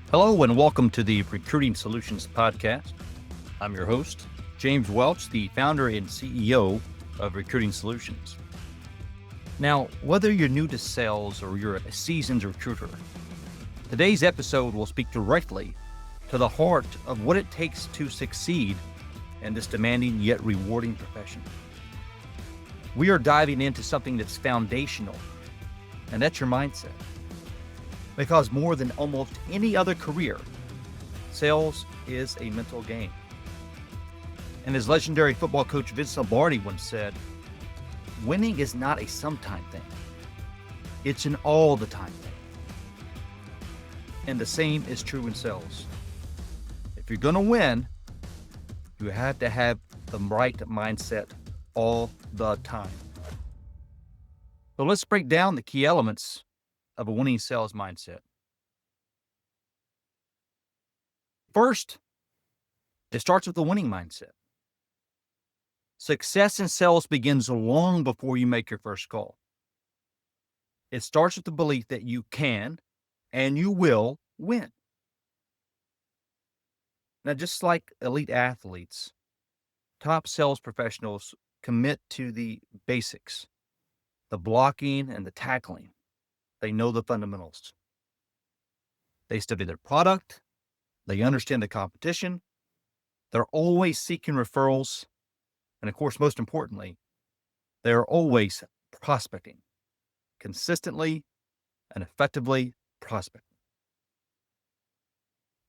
Hello and welcome to the Recruiting Solutions Podcast. I'm your host, James Welch, the founder and CEO of Recruiting Solutions. Now, whether you're new to sales or you're a seasoned recruiter, today's episode will speak directly to the heart of what it takes to succeed in this demanding yet rewarding profession. We are diving into something that's foundational, and that's your mindset. Because more than almost any other career, sales is a mental game. And as legendary football coach Vince Lombardi once said, winning is not a sometime thing. It's an all the time thing. And the same is true in sales. If you're going to win, you have to have the right mindset all the time. So let's break down the key elements of a winning sales mindset. First, it starts with a winning mindset. Success in sales begins long before you make your first call. It starts with the belief that you can and you will win. Now, just like elite athletes, top sales professionals commit to the basics, the blocking and the tackling. They know the fundamentals. They study their product. They understand the competition. They're always seeking referrals. And of course, most importantly, they're always prospecting, consistently and effectively prospecting.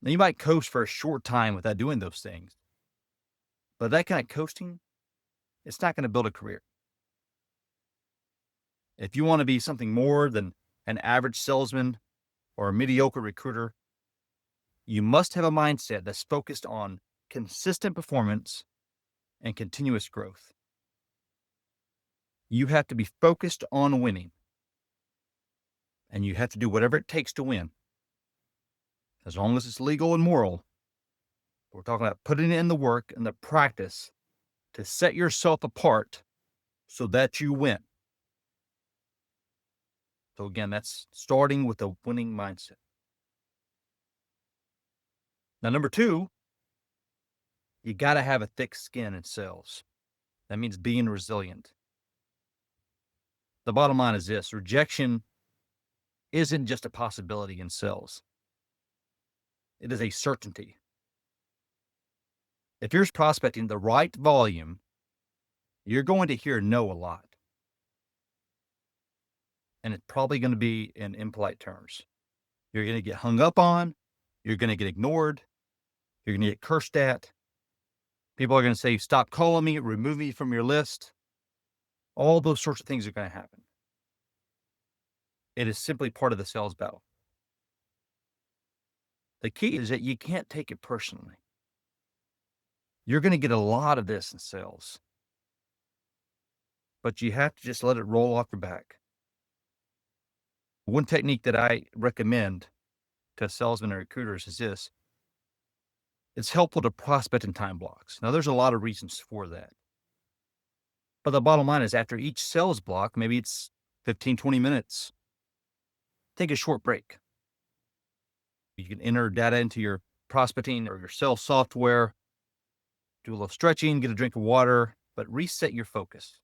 Now, you might coast for a short time without doing those things, but that kind of coasting, it's not going to build a career. If you want to be something more than an average salesman or a mediocre recruiter, you must have a mindset that's focused on consistent performance and continuous growth. You have to be focused on winning, and you have to do whatever it takes to win. As long as it's legal and moral, we're talking about putting in the work and the practice to set yourself apart so that you win. So again, that's starting with a winning mindset. Now, number two, you got to have a thick skin in sales. That means being resilient. The bottom line is this: rejection isn't just a possibility in sales. It is a certainty. If you're prospecting the right volume, you're going to hear no a lot. And it's probably going to be in impolite terms. You're going to get hung up on. You're going to get ignored. You're going to get cursed at. People are going to say, stop calling me, remove me from your list. All those sorts of things are going to happen. It is simply part of the sales battle. The key is that you can't take it personally. You're going to get a lot of this in sales, but you have to just let it roll off your back. One technique that I recommend to salesmen and recruiters is this: it's helpful to prospect in time blocks. Now, there's a lot of reasons for that. But the bottom line is, after each sales block, maybe it's 15, 20 minutes, take a short break. You can enter data into your prospecting or your sales software, do a little stretching, get a drink of water, but reset your focus.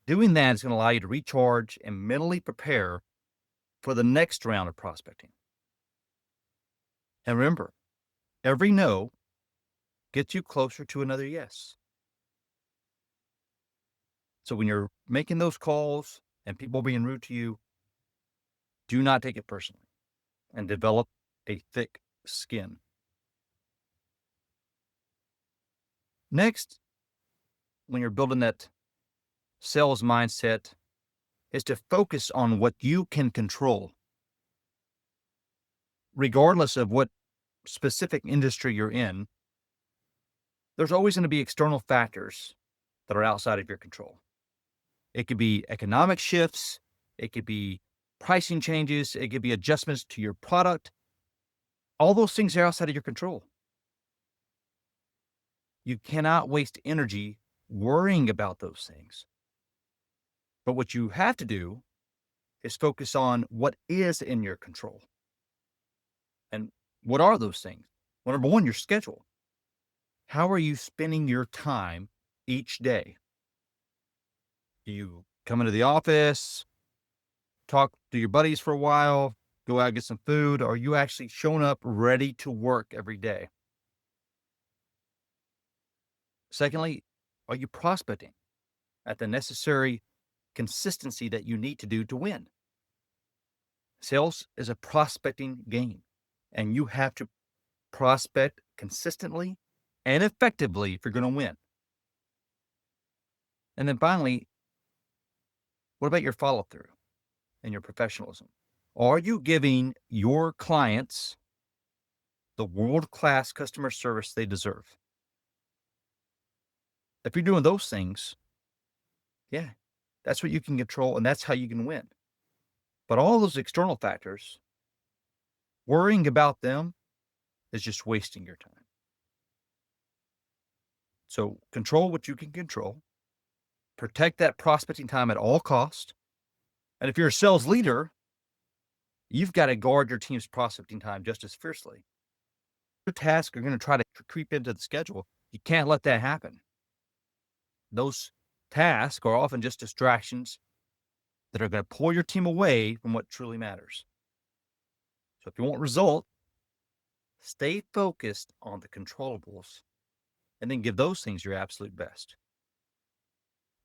Doing that is going to allow you to recharge and mentally prepare for the next round of prospecting. And remember, every no gets you closer to another yes. So when you're making those calls and people being rude to you, do not take it personally and develop a thick skin. Next, when you're building that sales mindset, is to focus on what you can control. Regardless of what specific industry you're in, there's always going to be external factors that are outside of your control. It could be economic shifts. It could be pricing changes. It could be adjustments to your product. All those things are outside of your control. You cannot waste energy worrying about those things. But what you have to do is focus on what is in your control. And what are those things? Well, number one, your schedule. How are you spending your time each day? Do you come into the office, talk to your buddies for a while, go out and get some food? Or are you actually showing up ready to work every day? Secondly, are you prospecting at the necessary consistency that you need to do to win? Sales is a prospecting game, and you have to prospect consistently and effectively if you're going to win. And then finally, what about your follow through and your professionalism? Are you giving your clients the world class customer service they deserve? If you're doing those things, yeah, that's what you can control and that's how you can win. But all those external factors, worrying about them is just wasting your time. So control what you can control, protect that prospecting time at all costs. And if you're a sales leader, you've got to guard your team's prospecting time just as fiercely. Your tasks are going to try to creep into the schedule. You can't let that happen. Those tasks are often just distractions that are going to pull your team away from what truly matters. So if you want result, stay focused on the controllables and then give those things your absolute best.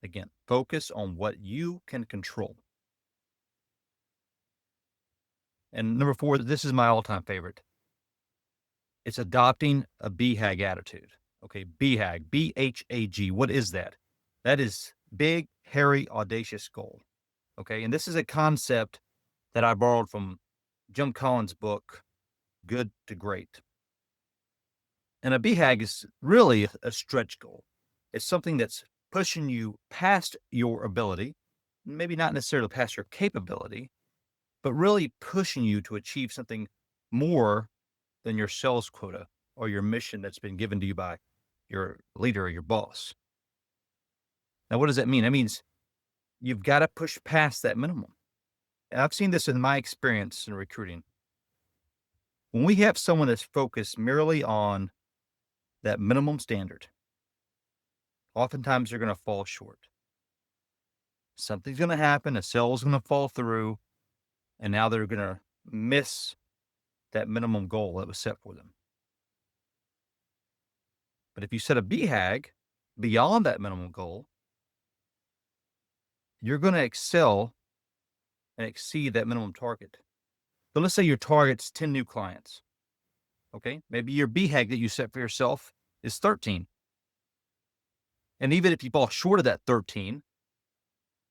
Again, focus on what you can control. And number 4, this is my all-time favorite. It's adopting a BHAG attitude. Okay, BHAG, B-H-A-G. What is that? That is big, hairy, audacious goal. Okay, and this is a concept that I borrowed from Jim Collins' book, Good to Great. And a BHAG is really a stretch goal. It's something that's pushing you past your ability, maybe not necessarily past your capability, but really pushing you to achieve something more than your sales quota or your mission that's been given to you by your leader or your boss. Now, what does that mean? That means you've got to push past that minimum. And I've seen this in my experience in recruiting. When we have someone that's focused merely on that minimum standard, oftentimes they're going to fall short. Something's going to happen, a sale's going to fall through, and now they're going to miss that minimum goal that was set for them. But if you set a BHAG beyond that minimum goal, you're going to excel and exceed that minimum target. So let's say your target's 10 new clients. Okay, maybe your BHAG that you set for yourself is 13. And even if you fall short of that 13,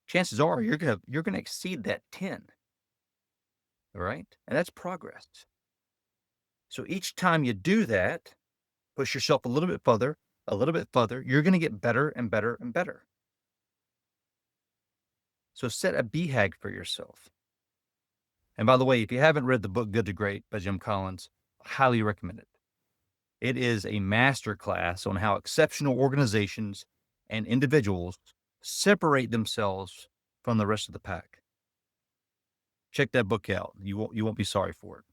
chances are you're gonna exceed that 10. All right, and that's progress. So each time you do that, push yourself a little bit further, you're going to get better and better and better. So set a BHAG for yourself. And by the way, if you haven't read the book Good to Great by Jim Collins, I highly recommend it. It is a masterclass on how exceptional organizations and individuals separate themselves from the rest of the pack. Check that book out. You won't be sorry for it.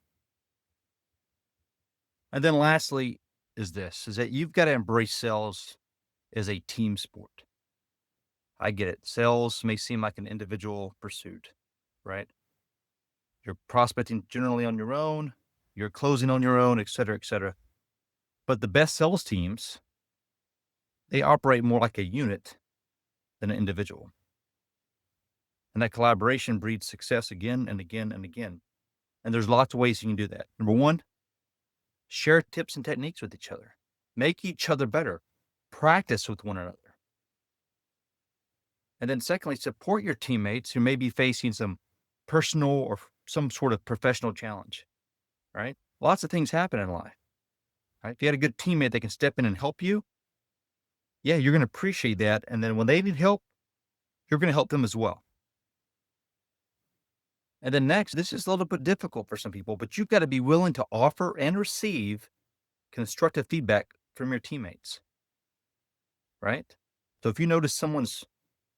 And then lastly is that you've got to embrace sales as a team sport. I get it. Sales may seem like an individual pursuit, right? You're prospecting generally on your own, you're closing on your own, et cetera, et cetera. But the best sales teams, they operate more like a unit than an individual. And that collaboration breeds success again and again and again. And there's lots of ways you can do that. Number one, share tips and techniques with each other. Make each other better. Practice with one another. And then secondly, support your teammates who may be facing some personal or some sort of professional challenge, right? Lots of things happen in life, right? If you had a good teammate that can step in and help you, yeah, you're going to appreciate that. And then when they need help, you're going to help them as well. And then next, this is a little bit difficult for some people, but you've got to be willing to offer and receive constructive feedback from your teammates, right? So if you notice someone's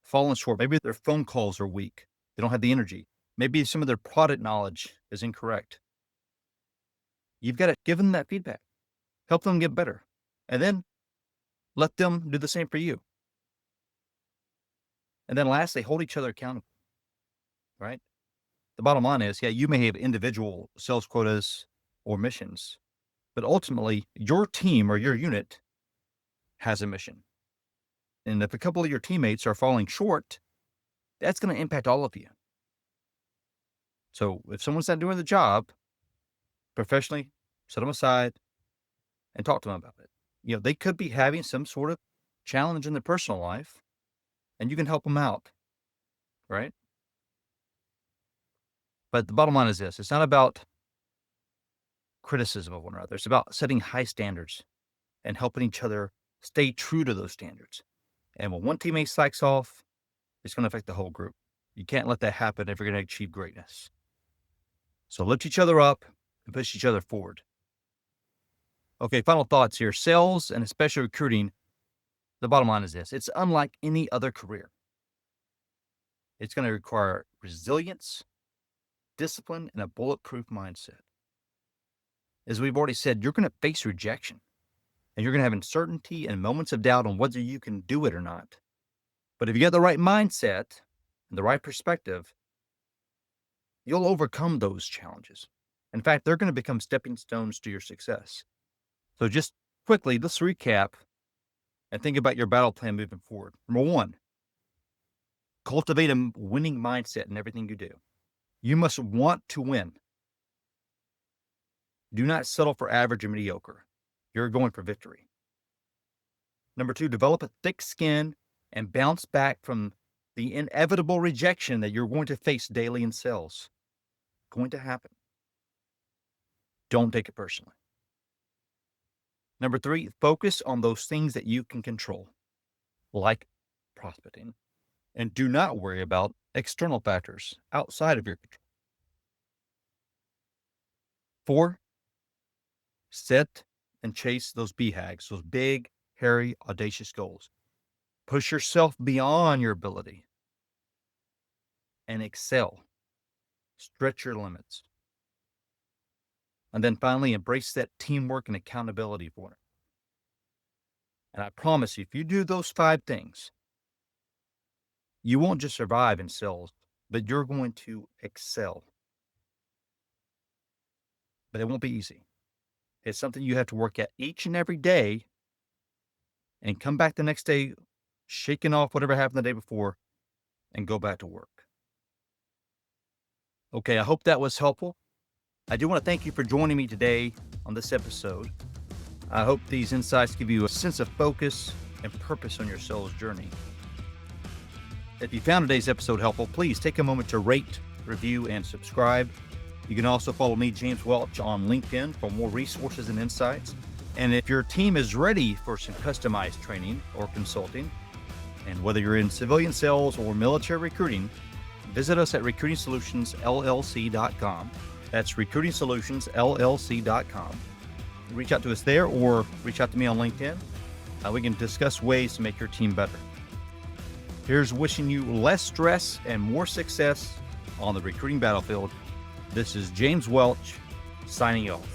fallen short, maybe their phone calls are weak, they don't have the energy, maybe some of their product knowledge is incorrect. You've got to give them that feedback, help them get better, and then let them do the same for you. And then lastly, hold each other accountable, right? The bottom line is, yeah, you may have individual sales quotas or missions, but ultimately your team or your unit has a mission. And if a couple of your teammates are falling short, that's going to impact all of you. So if someone's not doing the job professionally, set them aside and talk to them about it. They could be having some sort of challenge in their personal life, and you can help them out, right? But the bottom line is this: it's not about criticism of one another. It's about setting high standards and helping each other stay true to those standards. And when one teammate slacks off, it's going to affect the whole group. You can't let that happen if you're going to achieve greatness. So lift each other up and push each other forward. Okay, final thoughts here. Sales, and especially recruiting, the bottom line is this: it's unlike any other career. It's going to require resilience, discipline, and a bulletproof mindset. As we've already said, you're going to face rejection, and you're going to have uncertainty and moments of doubt on whether you can do it or not. But if you got the right mindset and the right perspective, you'll overcome those challenges. In fact, they're going to become stepping stones to your success. So just quickly, let's recap and think about your battle plan moving forward. Number one, cultivate a winning mindset in everything you do. You must want to win. Do not settle for average or mediocre. You're going for victory. Number two, develop a thick skin and bounce back from the inevitable rejection that you're going to face daily in sales. Going to happen. Don't take it personally. Number three, focus on those things that you can control, like prospecting, and do not worry about external factors outside of your control. 4, set and chase those BHAGs, those big, hairy, audacious goals. Push yourself beyond your ability and excel. Stretch your limits. And then finally, embrace that teamwork and accountability for it. And I promise you, if you do those 5 things, you won't just survive in sales, but you're going to excel. But it won't be easy. It's something you have to work at each and every day and come back the next day shaking off whatever happened the day before and go back to work. Okay, I hope that was helpful. I do want to thank you for joining me today on this episode. I hope these insights give you a sense of focus and purpose on your sales journey. If you found today's episode helpful, please take a moment to rate, review, and subscribe. You can also follow me, James Welch, on LinkedIn for more resources and insights. And if your team is ready for some customized training or consulting, and whether you're in civilian sales or military recruiting, visit us at recruitingssolutionsllc.com. That's recruitingssolutionsllc.com. Reach out to us there or reach out to me on LinkedIn. We can discuss ways to make your team better. Here's wishing you less stress and more success on the recruiting battlefield. This is James Welch signing off.